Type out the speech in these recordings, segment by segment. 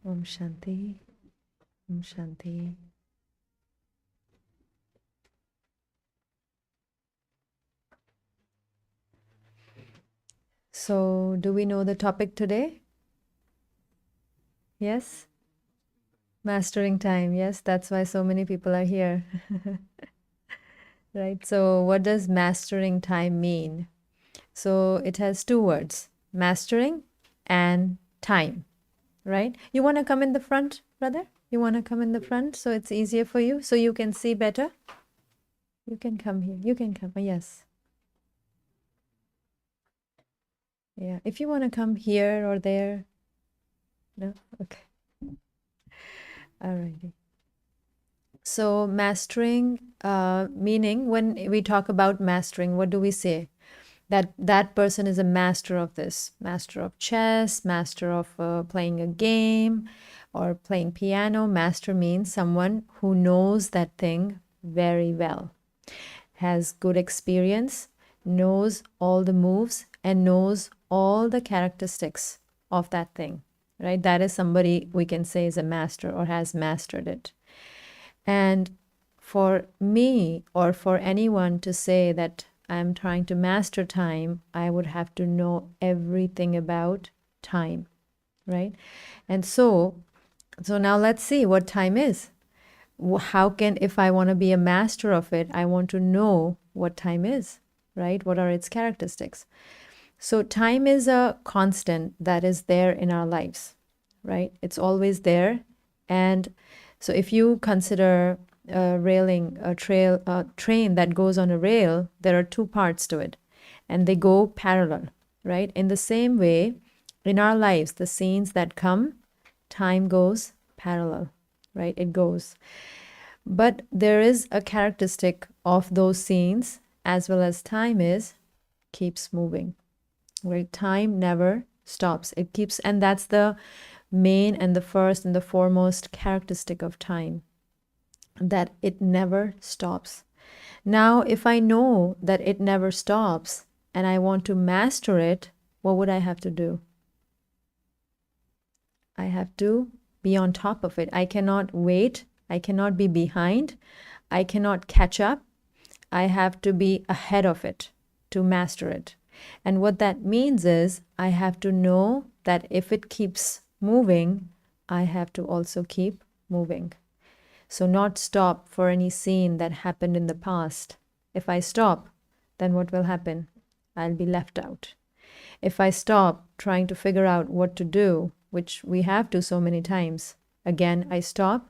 Om Shanti. Om Shanti. So, do we know the topic today? Yes? Mastering time. Yes, that's why so many people are here. Right? So, what does mastering time mean? So, it has two words, mastering and time, right? You want to come in the front, brother? You want to come in the front so it's easier for you so you can see better? You can come here. You can come. Yes. Yeah. If you want to come here or there. No? Okay. Alrighty. So mastering, meaning when we talk about mastering, what do we say? That that person is a master of this, master of chess, master of playing a game or playing piano. Master means someone who knows that thing very well, has good experience, knows all the moves, and knows all the characteristics of that thing, right? That is somebody we can say is a master or has mastered it. And for me or for anyone to say that I'm trying to master time, I would have to know everything about time, right? And so now let's see what time is. How can, if I want to be a master of it, I want to know what time is, right? What are its characteristics? So time is a constant that is there in our lives, right? It's always there. And so if you consider a railing, a train that goes on a rail, there are two parts to it and they go parallel, right? In the same way, in our lives, the scenes that come, time goes parallel, right? It goes. But there is a characteristic of those scenes as well as time is keeps moving, right? Time never stops. It keeps, and that's the main and the first and the foremost characteristic of time, that it never stops. Now, if I know that it never stops and I want to master it, what would I have to do? I have to be on top of it. I cannot wait. I cannot be behind. I cannot catch up. I have to be ahead of it to master it. And what that means is I have to know that if it keeps moving, I have to also keep moving. So not stop for any scene that happened in the past. If I stop, then what will happen? I'll be left out. If I stop trying to figure out what to do, which we have to so many times, again, I stop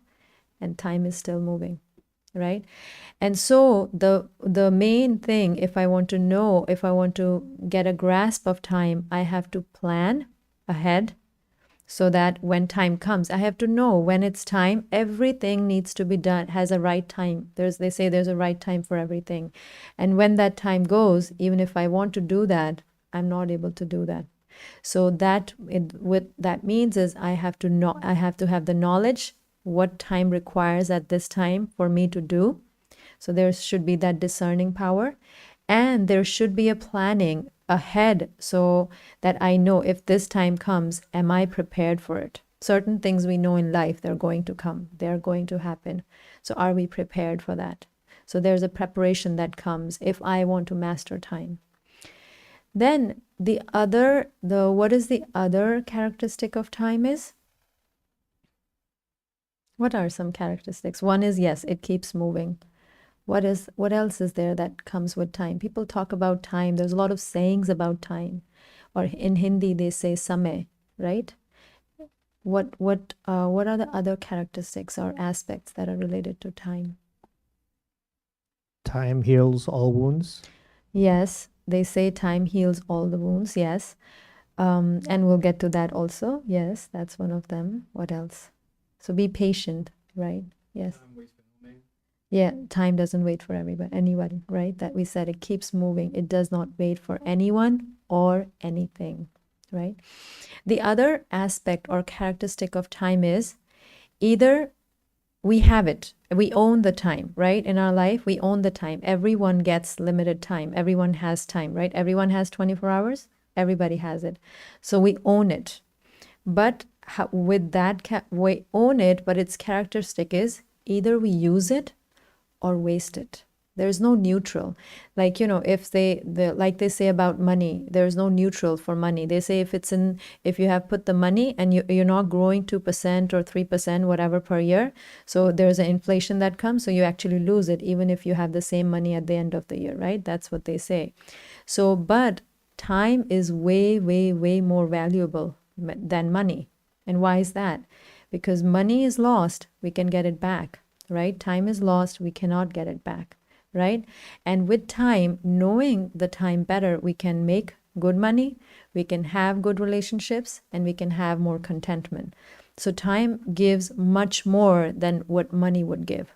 and time is still moving, right? And so the main thing, if I want to know, if I want to get a grasp of time, I have to plan ahead so that when time comes, I have to know when it's time. Everything needs to be done, has a right time. They say there's a right time for everything. And when that time goes, even if I want to do that, I'm not able to do that. So what that means is I have to know, I have to have the knowledge what time requires at this time for me to do. So there should be that discerning power, and there should be a planning ahead so that I know if this time comes, am I prepared for it? Certain things we know in life, they're going to come, they're going to happen. So are we prepared for that? So there's a preparation that comes if I want to master time. Then what is the other characteristic of time is? What are some characteristics? One is, yes, it keeps moving. What else is there that comes with time? People talk about time. There's a lot of sayings about time. Or in Hindi, they say samay, right? What are the other characteristics or aspects that are related to time? Time heals all wounds. Yes, they say time heals all the wounds, yes. And we'll get to that also. Yes, that's one of them. What else? So be patient, right? Yes. Yeah, time doesn't wait for anyone, right? That we said it keeps moving. It does not wait for anyone or anything, right? The other aspect or characteristic of time is either we have it, we own the time, right? In our life, we own the time. Everyone gets limited time. Everyone has time, right? Everyone has 24 hours. Everybody has it. So we own it. But with that we own it, but its characteristic is either we use it or waste it. There's no neutral. Like, if like they say about money, there's no neutral for money. They say if you have put the money and you're not growing 2% or 3%, whatever per year, so there's an inflation that comes, so you actually lose it even if you have the same money at the end of the year, right? That's what they say. So, but time is way, way, way more valuable than money. And why is that? Because money is lost, we can get it back, right? Time is lost, we cannot get it back, right? And with time, knowing the time better, we can make good money, we can have good relationships, and we can have more contentment. So time gives much more than what money would give.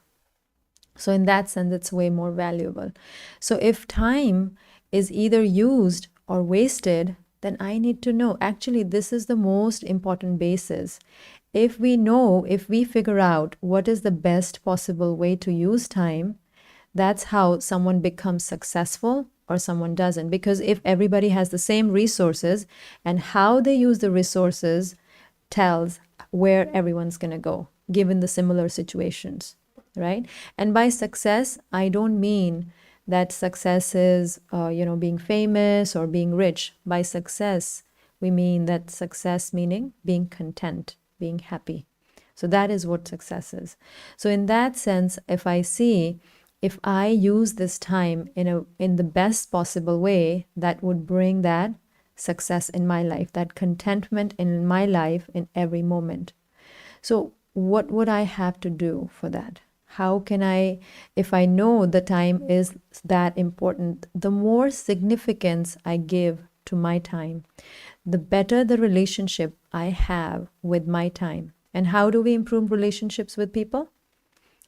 So in that sense, it's way more valuable. So if time is either used or wasted, then I need to know. Actually, this is the most important basis. If we figure out what is the best possible way to use time, that's how someone becomes successful or someone doesn't. Because if everybody has the same resources, and how they use the resources tells where everyone's going to go, given the similar situations, right? And by success, I don't mean that success is, being famous or being rich. By success, we mean that success meaning being content, being happy. So that is what success is. So in that sense, if I use this time in the best possible way, that would bring that success in my life, that contentment in my life in every moment. So what would I have to do for that? How can I, if I know the time is that important, the more significance I give to my time, the better the relationship I have with my time. And how do we improve relationships with people?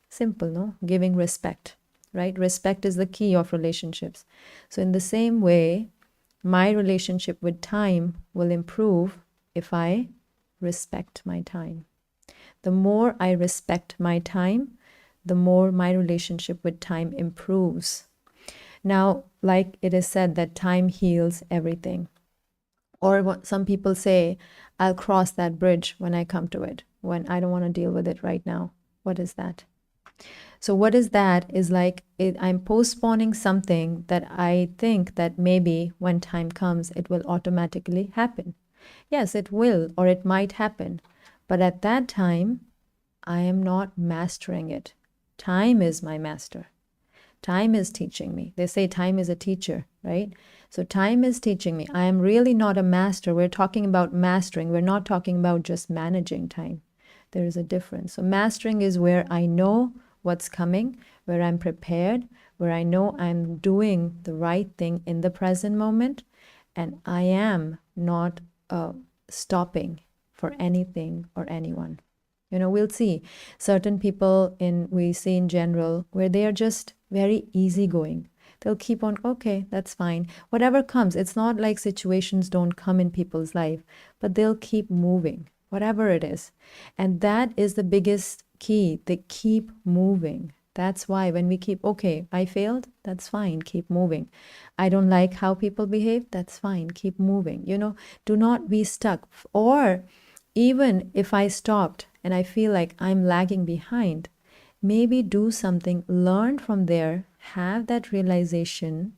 Simple, no? Giving respect, right? Respect is the key of relationships. So in the same way, my relationship with time will improve if I respect my time. The more I respect my time, the more my relationship with time improves. Now, like it is said that time heals everything. Or what some people say, I'll cross that bridge when I come to it, when I don't want to deal with it right now. What is that? So what is that is like I'm postponing something that I think that maybe when time comes, it will automatically happen. Yes, it will, or it might happen. But at that time, I am not mastering it. Time is my master. Time is teaching me. They say time is a teacher, right? So time is teaching me. I am really not a master. We're talking about mastering. We're not talking about just managing time. There is a difference. So mastering is where I know what's coming, where I'm prepared, where I know I'm doing the right thing in the present moment, and I am not stopping for anything or anyone. We'll see certain people we see in general where they are just very easygoing. They'll keep on, okay, that's fine. Whatever comes, it's not like situations don't come in people's life, but they'll keep moving, whatever it is. And that is the biggest key. They keep moving. That's why when we keep, okay, I failed, that's fine, keep moving. I don't like how people behave, that's fine, keep moving. Do not be stuck. Or even if I stopped and I feel like I'm lagging behind, maybe do something, learn from there, have that realization,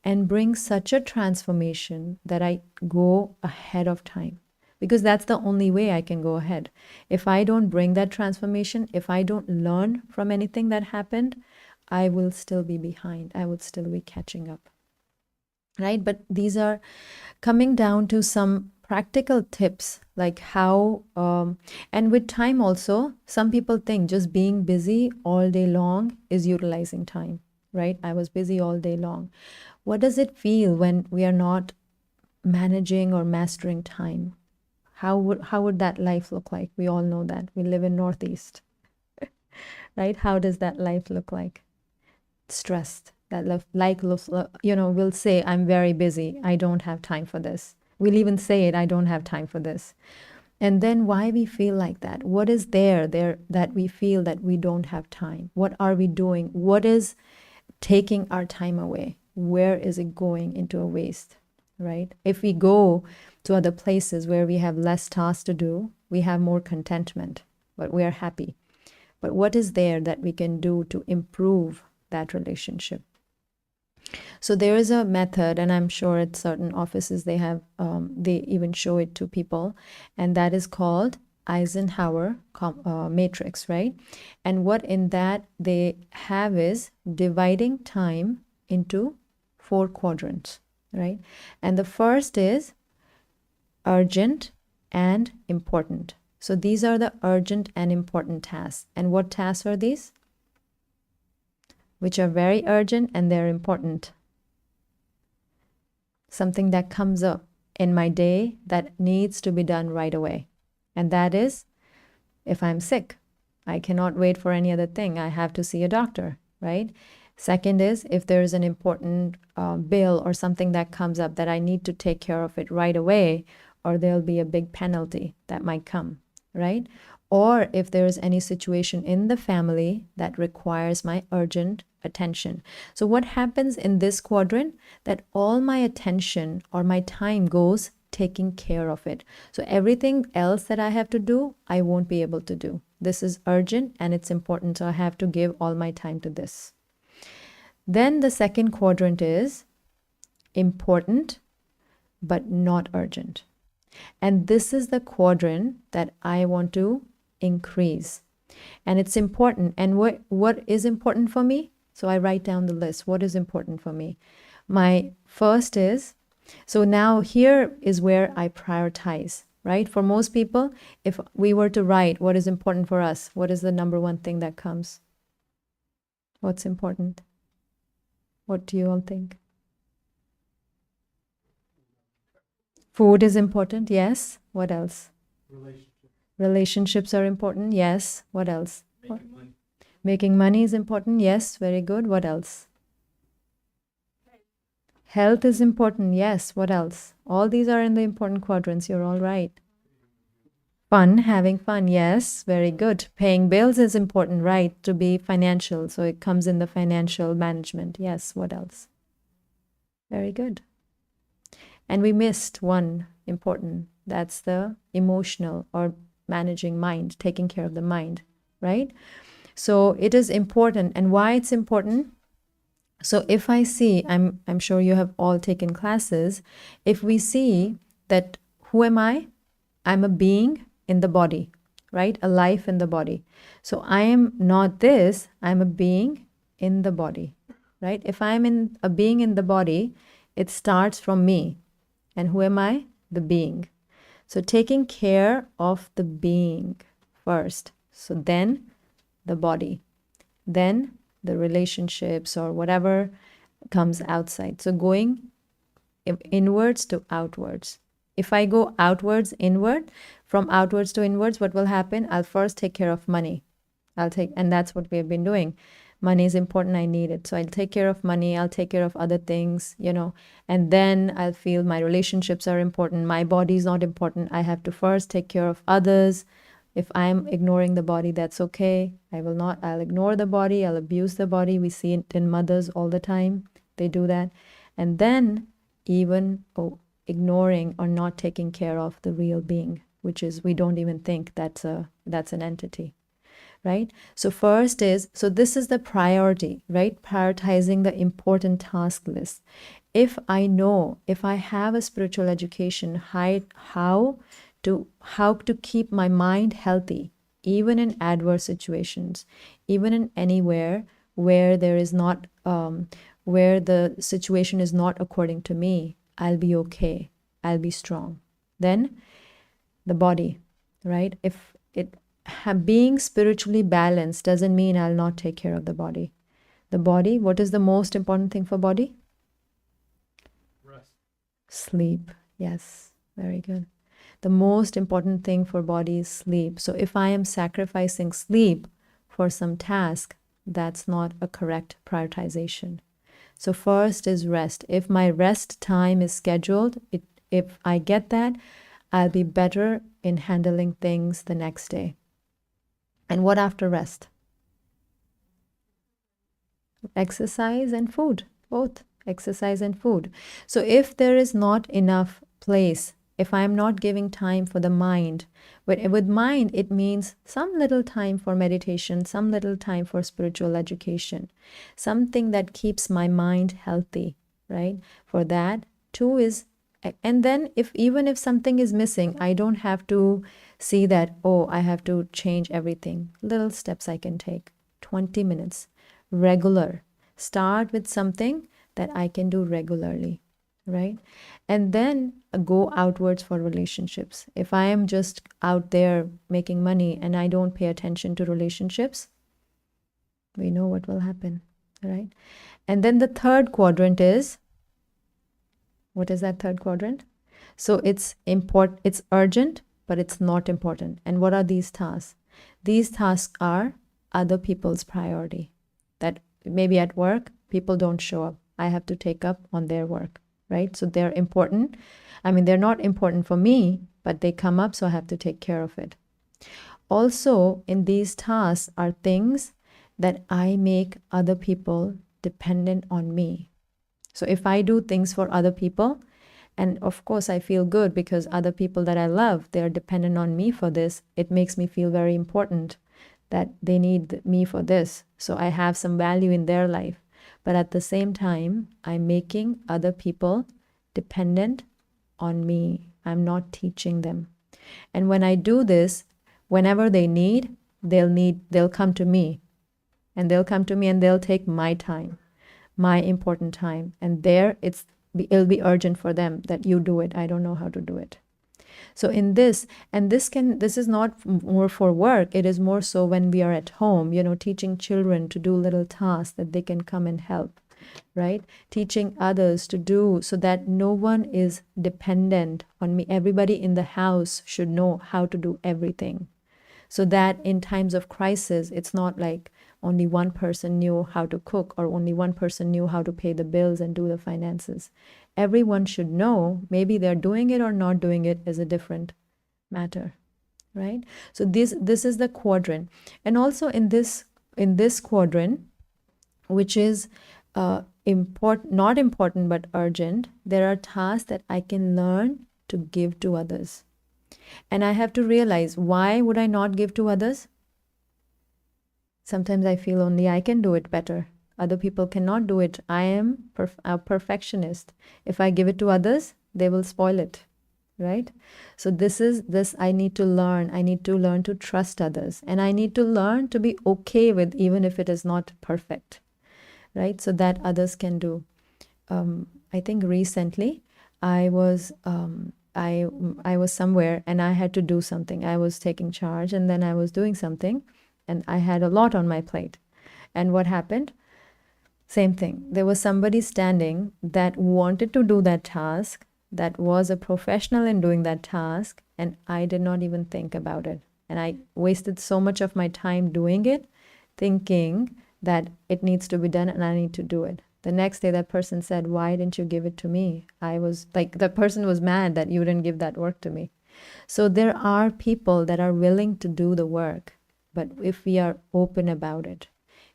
and bring such a transformation that I go ahead of time. Because that's the only way I can go ahead. If I don't bring that transformation, if I don't learn from anything that happened, I will still be behind. I would still be catching up. Right? But these are coming down to some practical tips, like how, and with time also, some people think just being busy all day long is utilizing time, right? I was busy all day long. What does it feel when we are not managing or mastering time? How would that life look like? We all know that. We live in Northeast, right? How does that life look like? Stressed. That we'll say, I'm very busy. I don't have time for this. We'll even say it, I don't have time for this. And then why we feel like that? What is there that we feel that we don't have time? What are we doing? What is taking our time away? Where is it going into a waste? right? If we go to other places where we have less tasks to do, we have more contentment, but we are happy. But what is there that we can do to improve that relationship? So there is a method, and I'm sure at certain offices they have, they even show it to people, and that is called Eisenhower matrix, right? And what in that they have is dividing time into 4 quadrants, right? And the first is urgent and important. So these are the urgent and important tasks. And what tasks are these? Which are very urgent and they're important. Something that comes up in my day that needs to be done right away. And that is, if I'm sick, I cannot wait for any other thing. I have to see a doctor, right? Second is, if there's an important bill or something that comes up that I need to take care of it right away, or there'll be a big penalty that might come, right? Or if there's any situation in the family that requires my urgent attention. So what happens in this quadrant? That all my attention or my time goes taking care of it. So everything else that I have to do, I won't be able to do. This is urgent and it's important, so I have to give all my time to this. Then the second quadrant is important but not urgent. And this is the quadrant that I want to increase. And it's important. And what is important for me? So I write down the list. What is important for me? My first is, so now here is where I prioritize, right? For most people, if we were to write what is important for us, what is the number one thing that comes? What's important? What do you all think? Food is important, yes. What else? Relationships are important, yes. What else? Making money is important, yes. Very good. What else? Health is important, yes. What else? All these are in the important quadrants. You're all right. Fun, having fun, yes. Very good. Paying bills is important, right? To be financial. So it comes in the financial management. Yes. What else? Very good. And we missed one important. That's the emotional or managing mind, taking care of the mind, right? So it is important. And why it's important? So if I see, I'm sure you have all taken classes, if we see that who am I? I'm a being in the body, right? A life in the body. So I am not this, I'm a being in the body, right? If I'm in a being in the body, it starts from me. And who am I? The being. So taking care of the being first. So then the body. Then the relationships or whatever comes outside. So going inwards to outwards. If I go outwards, inward, from outwards to inwards, what will happen? I'll first take care of money. And that's what we have been doing. Money is important, I need it. So I'll take care of money, I'll take care of other things, and then I'll feel my relationships are important. My body is not important. I have to first take care of others. If I'm ignoring the body, that's okay. I'll ignore the body, I'll abuse the body. We see it in mothers all the time. They do that. And then even ignoring or not taking care of the real being, which is we don't even think that's an entity. Right? So first is, so this is the priority, right? Prioritizing the important task list. If I know, if I have a spiritual education, how to keep my mind healthy, even in adverse situations, even in anywhere where there is not, where the situation is not according to me, I'll be okay. I'll be strong. Then the body, right? If it being spiritually balanced doesn't mean I'll not take care of the body. The body, what is the most important thing for body? Rest. Sleep. Yes, very good. The most important thing for body is sleep. So if I am sacrificing sleep for some task, that's not a correct prioritization. So first is rest. If my rest time is scheduled, if I get that, I'll be better in handling things the next day. And what after rest? Exercise and food, both. exercise and food. So if there is not enough place, if I'm not giving time for the mind, with mind, it means some little time for meditation, some little time for spiritual education, something that keeps my mind healthy, right? For that, two is, and then if even if something is missing, I don't have to see that, oh, I have to change everything. Little steps I can take. 20 minutes, regular. Start with something that I can do regularly, right? And then go outwards for relationships. If I am just out there making money and I don't pay attention to relationships, we know what will happen, right? And then the third quadrant is, what is that third quadrant? So it's urgent, but it's not important. And what are these tasks? These tasks are other people's priority. That maybe at work, people don't show up. I have to take up on their work, right? So they're important. I mean, they're not important for me, but they come up, so I have to take care of it. Also, in these tasks are things that I make other people dependent on me. So if I do things for other people, and of course I feel good because other people that I love, they're dependent on me for this, it makes me feel very important that they need me for this. So I have some value in their life. But at the same time, I'm making other people dependent on me. I'm not teaching them. And when I do this, whenever they need, they'll come to me. And they'll come to me and they'll take my time, my important time. And there it'll be urgent for them that you do it. I don't know how to do it. So in this, and this is not more for work, it is more so when we are at home, teaching children to do little tasks that they can come and help, right? Teaching others to do so that no one is dependent on me. Everybody in the house should know how to do everything. So that in times of crisis, it's not like only one person knew how to cook or only one person knew how to pay the bills and do the finances. Everyone should know. Maybe they're doing it or not doing it is a different matter, right? So this is the quadrant. And also in this quadrant, which is not important but urgent, there are tasks that I can learn to give to others. And I have to realize, why would I not give to others? Sometimes I feel only I can do it better. Other people cannot do it. I am a perfectionist. If I give it to others, they will spoil it, right? So this I need to learn. I need to learn to trust others. And I need to learn to be okay with even if it is not perfect, right? So that others can do. I think recently I was somewhere and I had to do something. I was taking charge and then I was doing something and I had a lot on my plate. And what happened? Same thing. There was somebody standing that wanted to do that task, that was a professional in doing that task, and I did not even think about it. And I wasted so much of my time doing it, thinking that it needs to be done and I need to do it. The next day, that person said, "Why didn't you give it to me?" I was like, the person was mad that you didn't give that work to me. So there are people that are willing to do the work, but if we are open about it,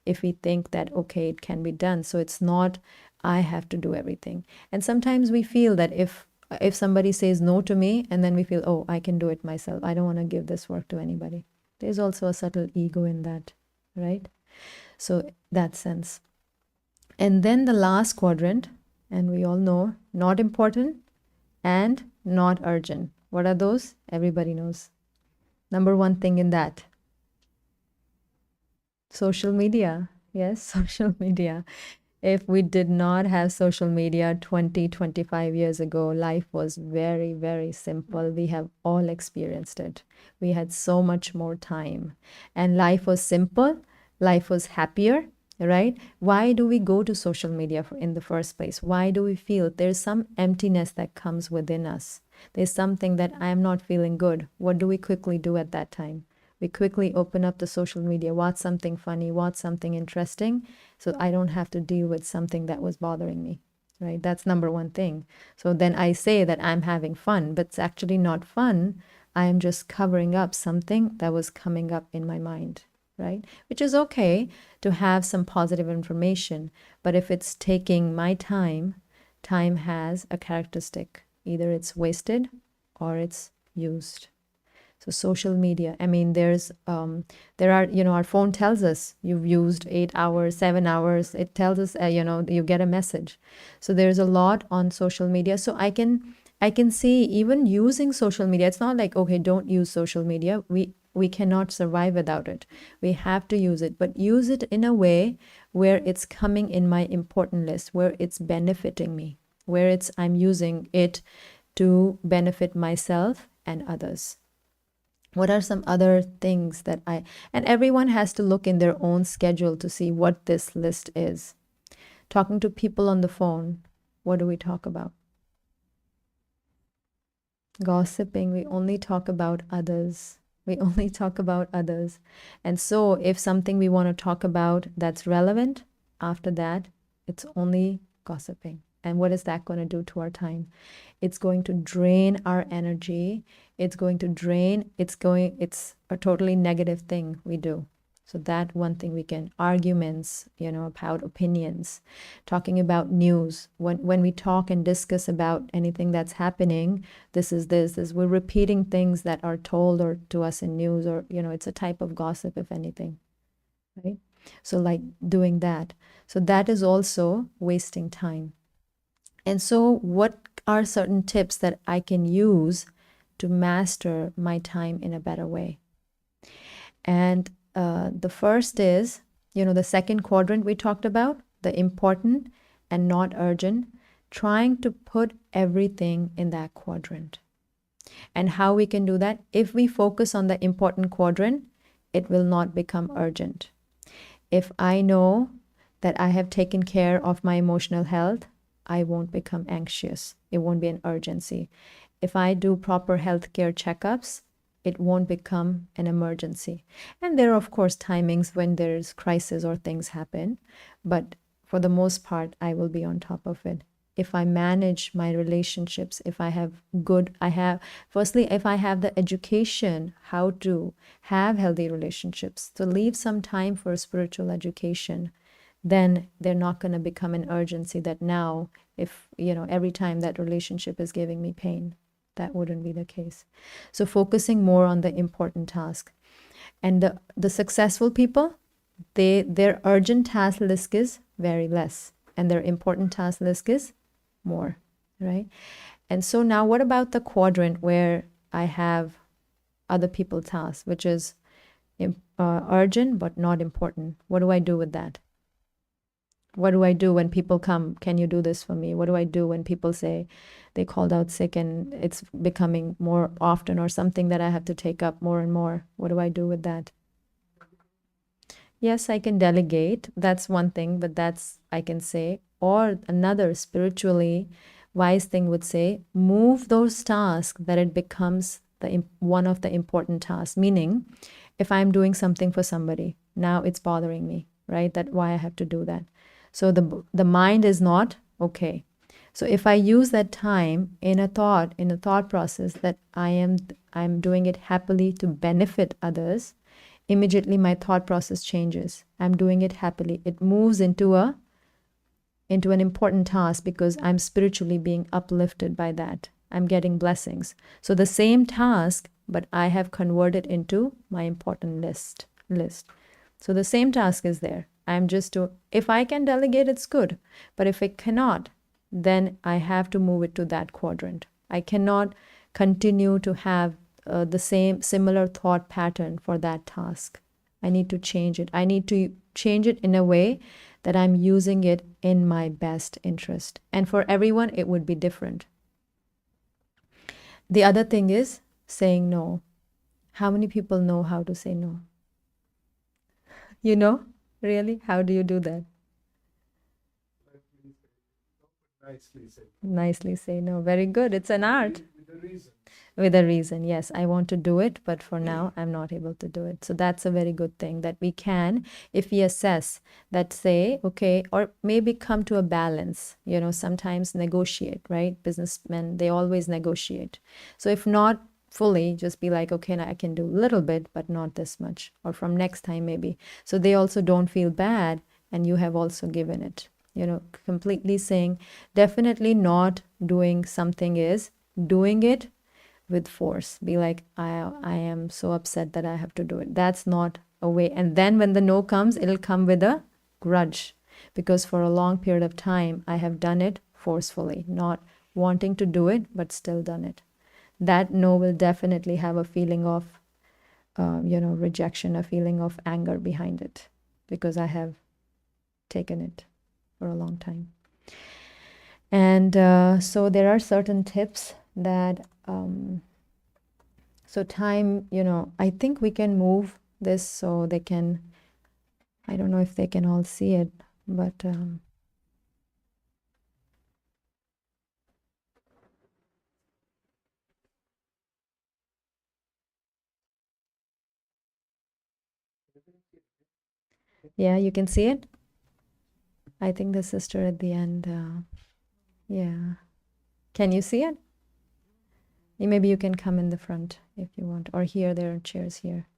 if we think that, okay, it can be done, so it's not, I have to do everything. And sometimes we feel that if somebody says no to me, and then we feel, oh, I can do it myself. I don't want to give this work to anybody. There's also a subtle ego in that, right? So that sense. And then the last quadrant, and we all know, not important and not urgent. What are those? Everybody knows. Number one thing in that, social media. Yes, social media. If we did not have social media 20-25 years ago, life was very, very simple. We have all experienced it. We had so much more time and life was simple. Life was happier, right? Why do we go to social media in the first place? Why do we feel there's some emptiness that comes within us? There's something that I am not feeling good. What do we quickly do at that time? We quickly open up the social media, watch something funny, watch something interesting, so I don't have to deal with something that was bothering me, right? That's number one thing. So then I say that I'm having fun, but it's actually not fun. I am just covering up something that was coming up in my mind, right? Which is okay to have some positive information, but if it's taking my time, time has a characteristic. Either it's wasted or it's used. So social media, I mean, there are, our phone tells us you've used 8 hours, 7 hours. It tells us, you get a message. So there's a lot on social media. So I can see even using social media. It's not like, okay, don't use social media. We cannot survive without it. We have to use it, but use it in a way where it's coming in my important list, where it's benefiting me, where I'm using it to benefit myself and others. What are some other things and everyone has to look in their own schedule to see what this list is. Talking to people on the phone, what do we talk about? Gossiping, we only talk about others. We only talk about others. And so if something we want to talk about that's relevant, after that, it's only gossiping. And what is that going to do to our time? It's going to drain our energy. It's a totally negative thing we do. So that one thing we can, arguments, about opinions, talking about news. When we talk and discuss about anything that's happening, this is we're repeating things that are told or to us in news, or, it's a type of gossip, if anything, right? So like doing that. So that is also wasting time. And so what are certain tips that I can use to master my time in a better way? And the first is, the second quadrant we talked about, the important and not urgent, trying to put everything in that quadrant. And how we can do that? If we focus on the important quadrant, it will not become urgent. If I know that I have taken care of my emotional health, I won't become anxious. It won't be an urgency. If I do proper healthcare checkups, it won't become an emergency. And there are, of course, timings when there's crisis or things happen, but for the most part, I will be on top of it. If I manage my relationships, if I have if I have the education how to have healthy relationships, to leave some time for spiritual education, then they're not going to become an urgency that now, if, every time that relationship is giving me pain. That wouldn't be the case. So focusing more on the important task. And the successful people, their urgent task list is very less, and their important task list is more, right? And so now what about the quadrant where I have other people tasks, which is urgent but not important? What do I do with that? What do I do when people come? Can you do this for me? What do I do when people say they called out sick and it's becoming more often, or something that I have to take up more and more? What do I do with that? Yes, I can delegate. That's one thing, but I can say. Or another spiritually wise thing would say, move those tasks that it becomes one of the important tasks. Meaning, if I'm doing something for somebody, now it's bothering me, right? That's why I have to do that. So the mind is not okay. So if I use that time in a thought process that I'm doing it happily to benefit others, immediately my thought process changes. I'm doing it happily. It moves into an important task because I'm spiritually being uplifted by that. I'm getting blessings. So the same task, but I have converted into my important list. So the same task is there. If I can delegate, it's good. But if I cannot, then I have to move it to that quadrant. I cannot continue to have the similar thought pattern for that task. I need to change it. I need to change it in a way that I'm using it in my best interest. And for everyone, it would be different. The other thing is saying no. How many people know how to say no? You know? Really? How do you do that? Nicely say no. Very good. It's an art. With a reason. Yes, I want to do it, but for now, I'm not able to do it. So that's a very good thing that we can, if we assess that, say, okay, or maybe come to a balance, sometimes negotiate, right? Businessmen, they always negotiate. So if not fully, just be like, okay, now I can do a little bit, but not this much, or from next time maybe. So they also don't feel bad, and you have also given it. Completely saying definitely not doing something is doing it with force. Be like, I am so upset that I have to do it. That's not a way. And then when the no comes, it'll come with a grudge, because for a long period of time I have done it forcefully, not wanting to do it, but still done it. That no will definitely have a feeling of rejection, a feeling of anger behind it, because I have taken it for a long time. And so there are certain tips that so time, I think we can move this so they can, I don't know if they can all see it, but yeah, you can see it. I think the sister at the end, yeah. Can you see it? Maybe you can come in the front if you want, or here, there are chairs here.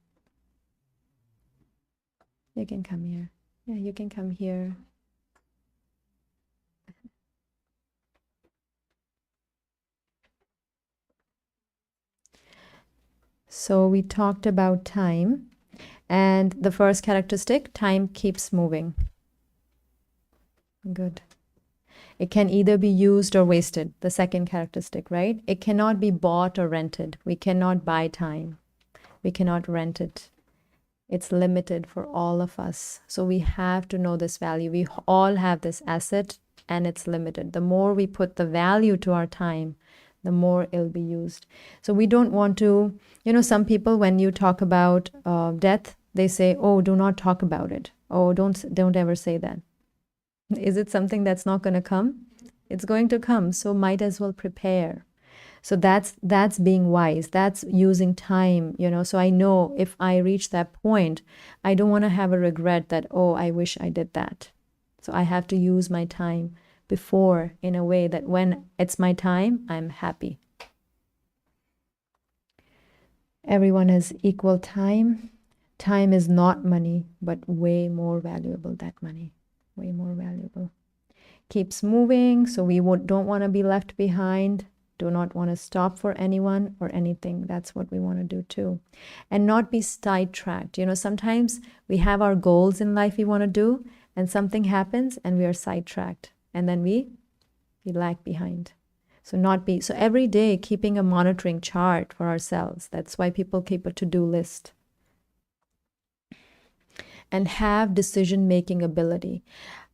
You can come here. Yeah, you can come here. So we talked about time, and the first characteristic, time keeps moving. Good. It can either be used or wasted, the second characteristic, right? It cannot be bought or rented. We cannot buy time. We cannot rent it. It's limited for all of us. So we have to know this value. We all have this asset, and it's limited. The more we put the value to our time, the more it'll be used. So we don't want to, some people, when you talk about death, they say, oh, do not talk about it. Oh, don't ever say that. Is it something that's not going to come? It's going to come, so might as well prepare. So that's being wise. That's using time, so I know if I reach that point, I don't want to have a regret that, oh, I wish I did that. So I have to use my time before in a way that when it's my time, I'm happy. Everyone has equal time. Time is not money, but way more valuable than money. Way more valuable. Keeps moving, so we don't want to be left behind. Do not want to stop for anyone or anything. That's what we want to do too. And not be sidetracked. Sometimes we have our goals in life we want to do, and something happens and we are sidetracked, and then we lag behind. So every day keeping a monitoring chart for ourselves. That's why people keep a to-do list. And have decision-making ability.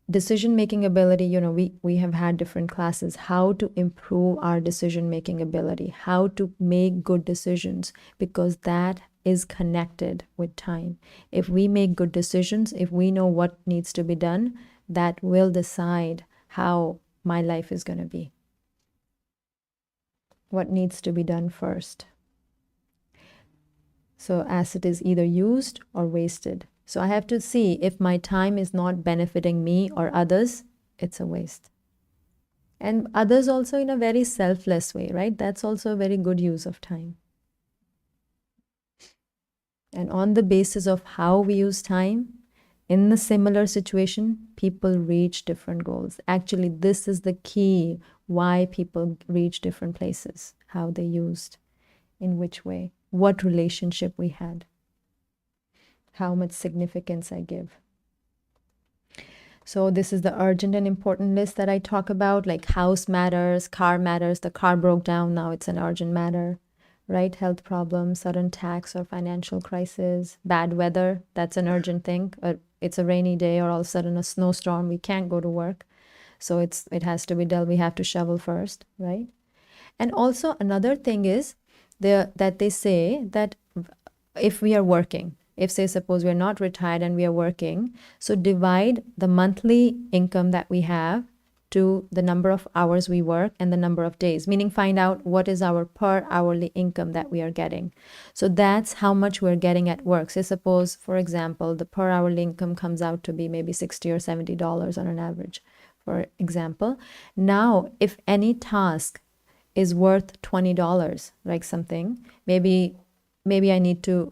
Decision-making ability, we have had different classes, how to improve our decision-making ability, how to make good decisions, because that is connected with time. If we make good decisions, if we know what needs to be done, that will decide how my life is going to be. What needs to be done first. So asset is either used or wasted. So I have to see if my time is not benefiting me or others, it's a waste. And others also in a very selfless way, right? That's also a very good use of time. And on the basis of how we use time, in the similar situation, people reach different goals. Actually, this is the key why people reach different places, how they used, in which way, what relationship we had, how much significance I give. So this is the urgent and important list that I talk about, like house matters, car matters. The car broke down, now it's an urgent matter, right? Health problems, sudden tax or financial crisis, bad weather, that's an urgent thing. It's a rainy day, or all of a sudden a snowstorm, we can't go to work. So it has to be dealt, we have to shovel first, right? And also another thing is that they say that if we are working, if say suppose we're not retired and we are working, so divide the monthly income that we have to the number of hours we work and the number of days, meaning find out what is our per hourly income that we are getting. So that's how much we're getting at work. Say suppose, for example, the per hourly income comes out to be maybe $60 or $70 on an average, for example. Now, if any task is worth $20, like something, maybe I need to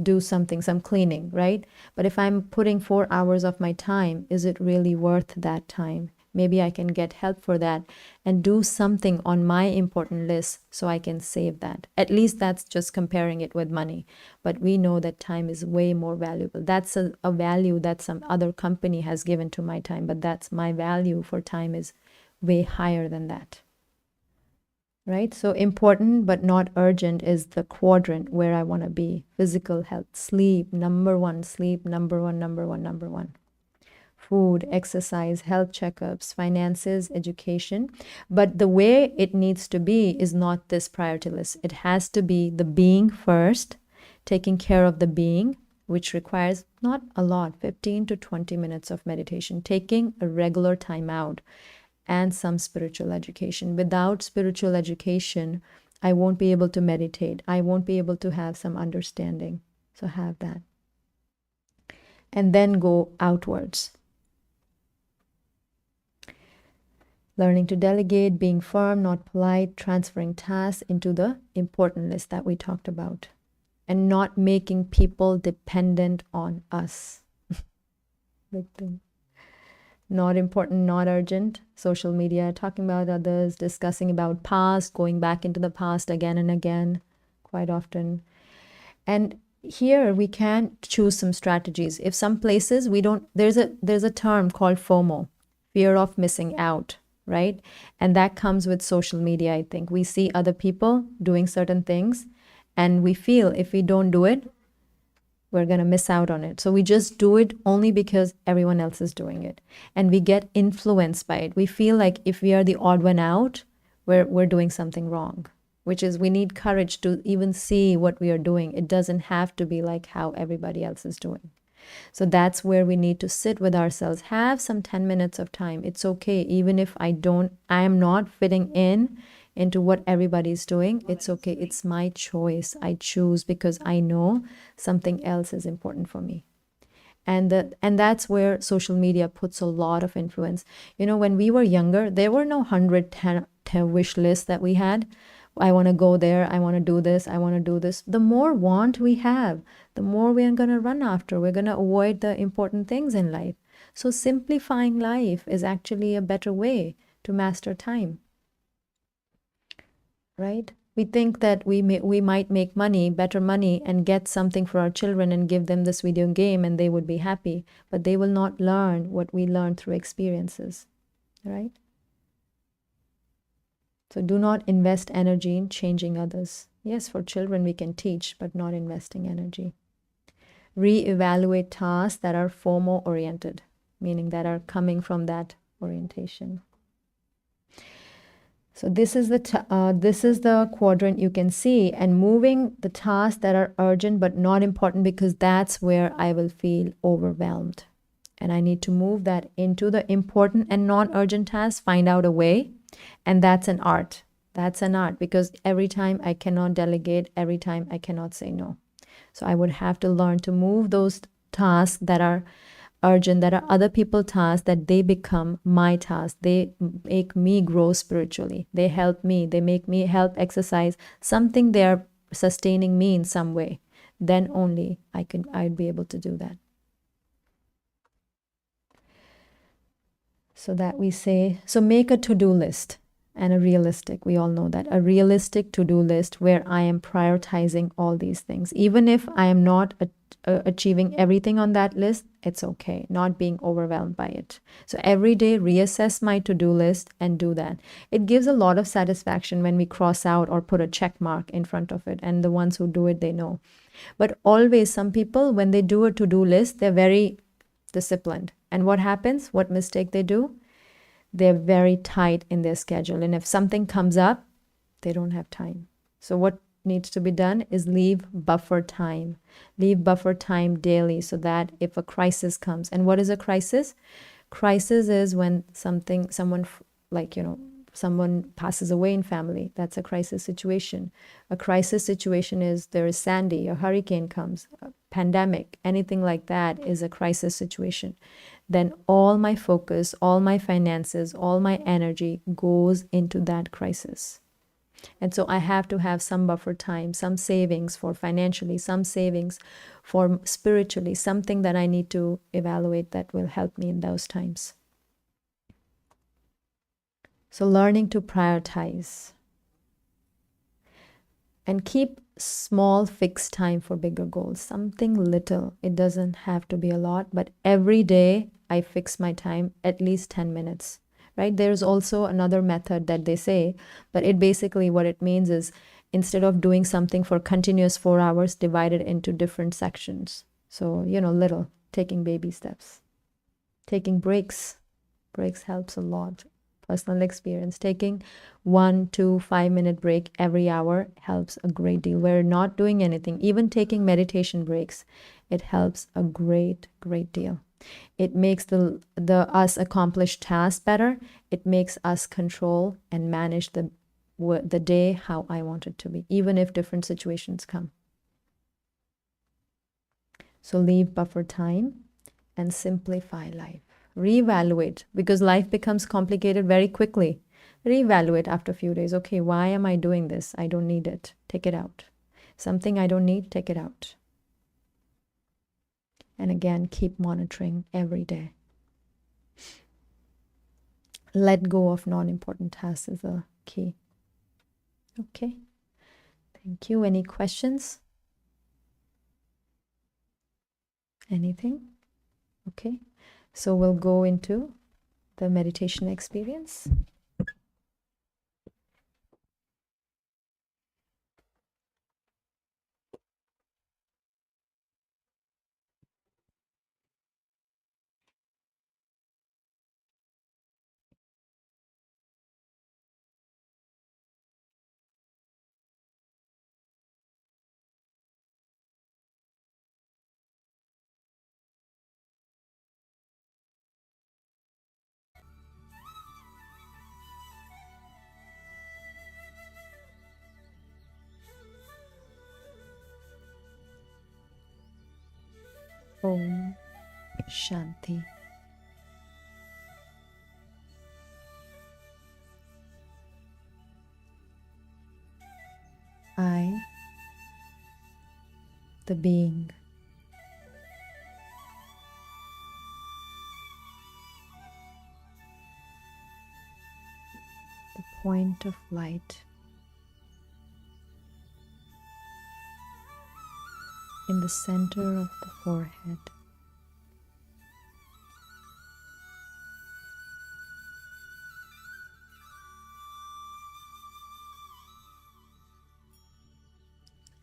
do something, some cleaning, right? But if I'm putting 4 hours of my time, is it really worth that time? Maybe I can get help for that and do something on my important list so I can save that. At least that's just comparing it with money. But we know that time is way more valuable. That's a value that some other company has given to my time, but that's my value for time is way higher than that. Right? So important but not urgent is the quadrant where I want to be. Physical health, sleep, number one, sleep, number one, number one, number one. Food, exercise, health checkups, finances, education. But the way it needs to be is not this priority list. It has to be the being first, taking care of the being, which requires not a lot, 15 to 20 minutes of meditation, taking a regular time out, and some spiritual education. Without spiritual education, I won't be able to meditate. I won't be able to have some understanding. So have that. And then go outwards. Learning to delegate, being firm, not polite, transferring tasks into the important list that we talked about, and not making people dependent on us. Big thing. Not important, not urgent. Social media, talking about others, discussing about past, going back into the past again and again, quite often. And here we can choose some strategies. If some places we don't, there's a term called FOMO, fear of missing out, right? And that comes with social media, I think. We see other people doing certain things and we feel if we don't do it, we're going to miss out on it. So we just do it only because everyone else is doing it. And we get influenced by it. We feel like if we are the odd one out, we're doing something wrong, which is we need courage to even see what we are doing. It doesn't have to be like how everybody else is doing. So that's where we need to sit with ourselves, have some 10 minutes of time. It's okay. Even if I am not fitting into what everybody's doing, it's okay. It's my choice. I choose because I know something else is important for me. And that's where social media puts a lot of influence. You know, when we were younger, there were no 100 wish lists that we had. I want to go there. I want to do this. I want to do this. The more want we have, the more we're going to run after. We're going to avoid the important things in life. So simplifying life is actually a better way to master time. Right? We think that we might make money, better money, and get something for our children and give them this video game and they would be happy. But they will not learn what we learn through experiences. Right? So do not invest energy in changing others. Yes, for children we can teach, but not investing energy. Reevaluate tasks that are FOMO oriented, meaning that are coming from that orientation. So this is the quadrant you can see, and moving the tasks that are urgent but not important, because that's where I will feel overwhelmed. And I need to move that into the important and non-urgent tasks, find out a way. And that's an art. That's an art, because every time I cannot delegate, every time I cannot say no. So I would have to learn to move those tasks that are urgent, that are other people's tasks, that they become my tasks. They make me grow spiritually. They help me. They make me help exercise. Something they are sustaining me in some way. Then only I'd be able to do that. So that we say, so make a to-do list and a realistic, we all know that, a realistic to-do list where I am prioritizing all these things. Even if I am not achieving everything on that list, it's okay, not being overwhelmed by it. So every day reassess my to-do list and do that. It gives a lot of satisfaction when we cross out or put a check mark in front of it, and the ones who do it, they know. But always, some people, when they do a to-do list, they're very disciplined. And what happens? What mistake they do? They're very tight in their schedule. And if something comes up, they don't have time. So what needs to be done is leave buffer time. Leave buffer time daily, so that if a crisis comes, and what is a crisis? Crisis is when someone passes away in family. That's a crisis situation. A crisis situation is there is Sandy, a hurricane comes, a pandemic, anything like that is a crisis situation. Then all my focus, all my finances, all my energy goes into that crisis. And so I have to have some buffer time, some savings for financially, some savings for spiritually, something that I need to evaluate that will help me in those times. So learning to prioritize and keep small fixed time for bigger goals, something little. It doesn't have to be a lot, but every day I fix my time at least 10 minutes, right? There's also another method that they say, but it basically what it means is instead of doing something for continuous 4 hours, divide it into different sections. So, little, taking baby steps, taking breaks. Breaks helps a lot. Personal experience, taking 1 to 5 minute break every hour helps a great deal. We're not doing anything, even taking meditation breaks, it helps a great deal. It makes the us accomplish tasks better. It makes us control and manage the day how I want it to be, even if different situations come. So leave buffer time and simplify life. Reevaluate, because life becomes complicated very quickly. Reevaluate after a few days. Okay, why am I doing this? I don't need it. Take it out. Something I don't need, take it out. And again, keep monitoring every day. Let go of non-important tasks is the key. Okay. Thank you. Any questions? Anything? Okay. So we'll go into the meditation experience. Om Shanti. I, the being, the point of light in the center of the forehead,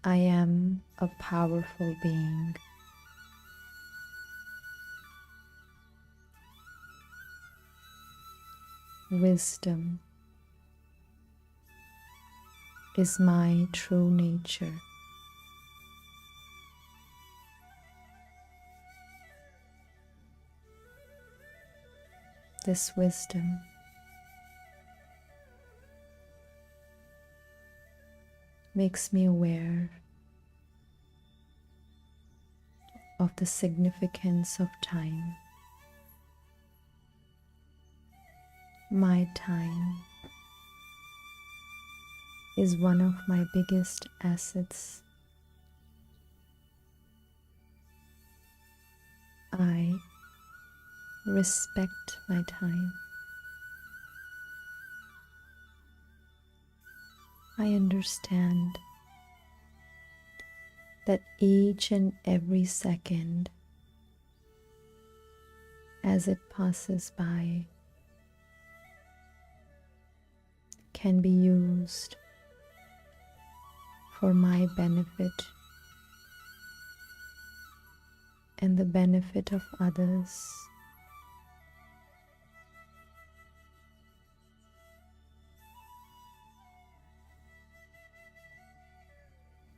I am a powerful being. Wisdom is my true nature. This wisdom makes me aware of the significance of time. My time is one of my biggest assets. I respect my time. I understand that each and every second as it passes by can be used for my benefit and the benefit of others.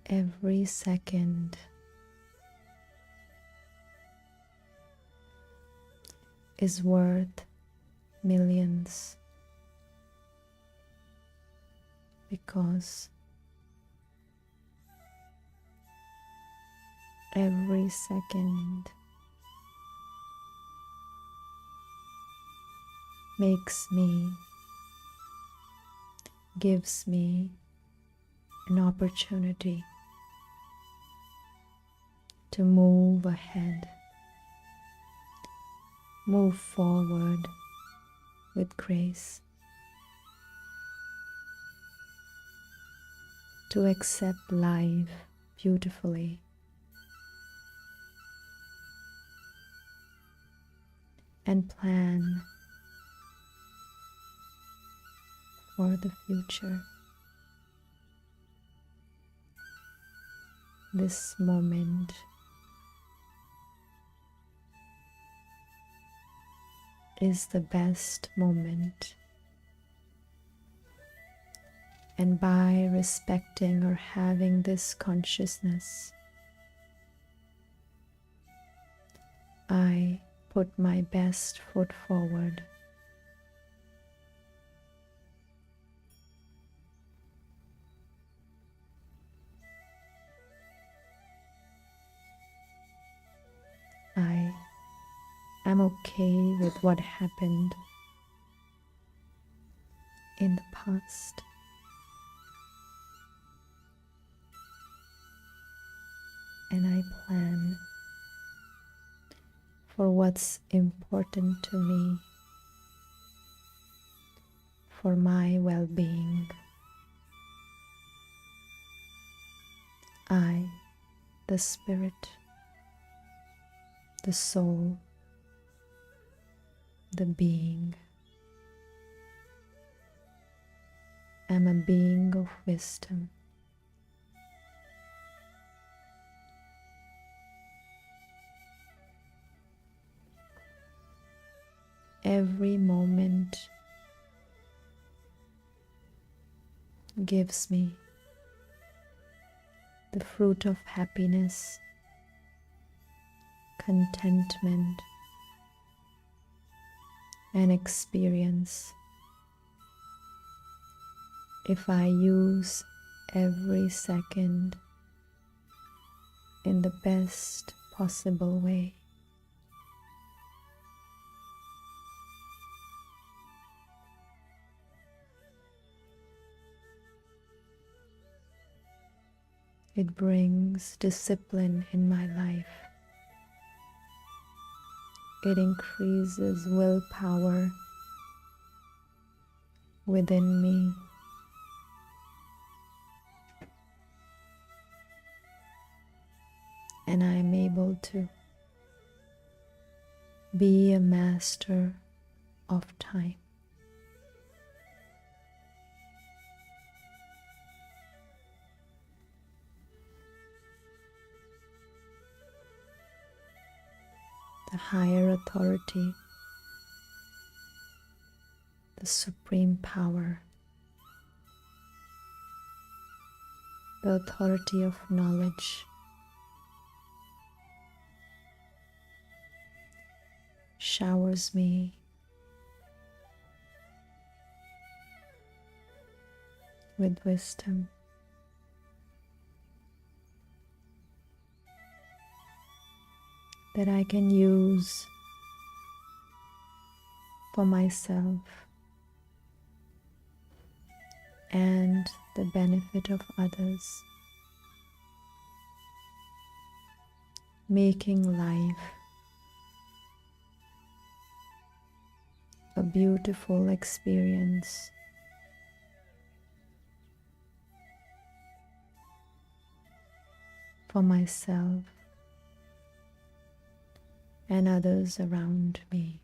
Every second is worth millions, because every second makes me, gives me an opportunity to move ahead, move forward with grace, to accept life beautifully, and plan for the future. This moment is the best moment, and by respecting or having this consciousness, I put my best foot forward. I am okay with what happened in the past. And I plan for what's important to me, for my well-being. I, the spirit, the soul, the being, am a being of wisdom. Every moment gives me the fruit of happiness, contentment, and experience if I use every second in the best possible way. It brings discipline in my life. It increases willpower within me. And I am able to be a master of time. The higher authority, the supreme power, the authority of knowledge showers me with wisdom. That I can use for myself and the benefit of others, making life a beautiful experience. For myself and others around me.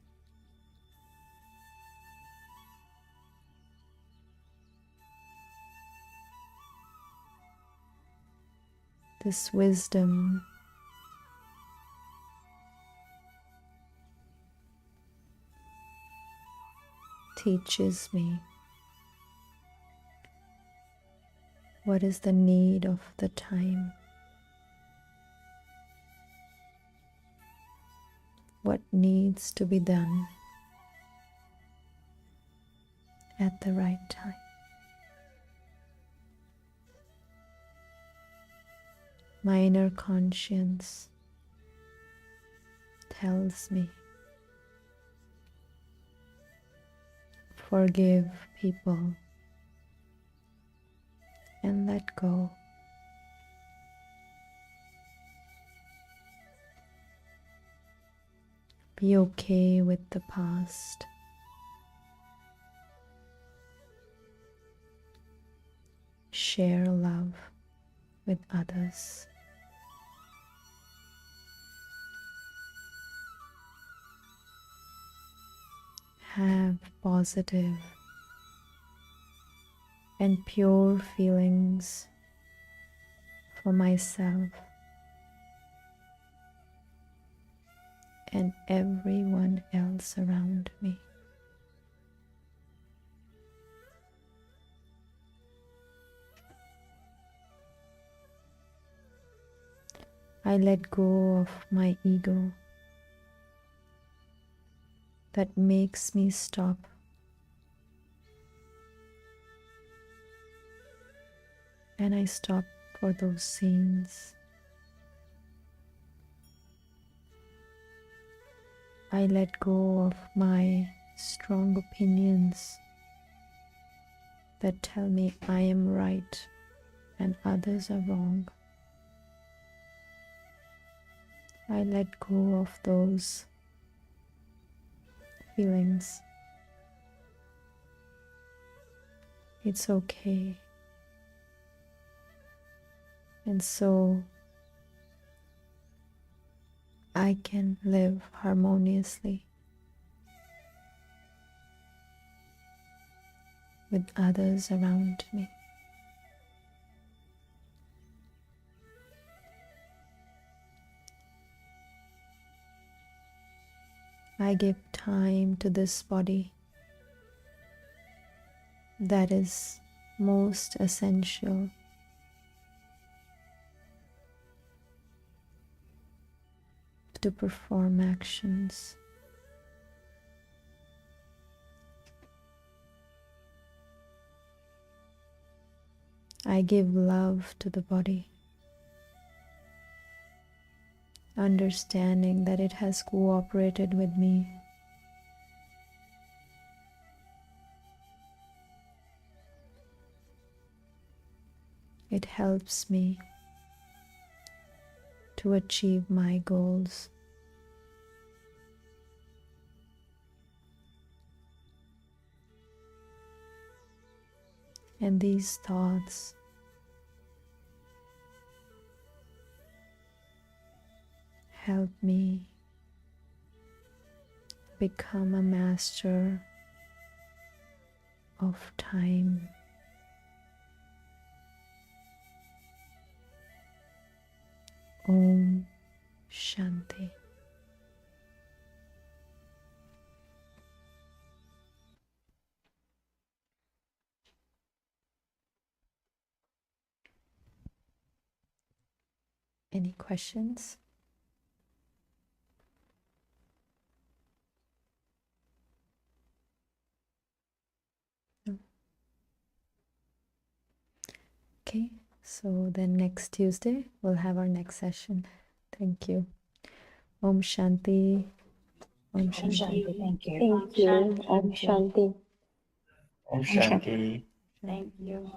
This wisdom teaches me what is the need of the time, what needs to be done at the right time. My inner conscience tells me, forgive people, and let go. Be okay with the past. Share love with others. Have positive and pure feelings for myself and everyone else around me. I let go of my ego that makes me stop and I stop for those scenes. I let go of my strong opinions that tell me I am right and others are wrong. I let go of those feelings. It's okay. And so I can live harmoniously with others around me. I give time to this body that is most essential to perform actions. I give love to the body, understanding that it has cooperated with me. It helps me to achieve my goals. And these thoughts help me become a master of time. Om Shanti. Any questions? No? Okay, so then next Tuesday we'll have our next session. Thank you. Om Shanti. Om Shanti. Thank you. Thank you. Om Shanti. Om Shanti. Thank you.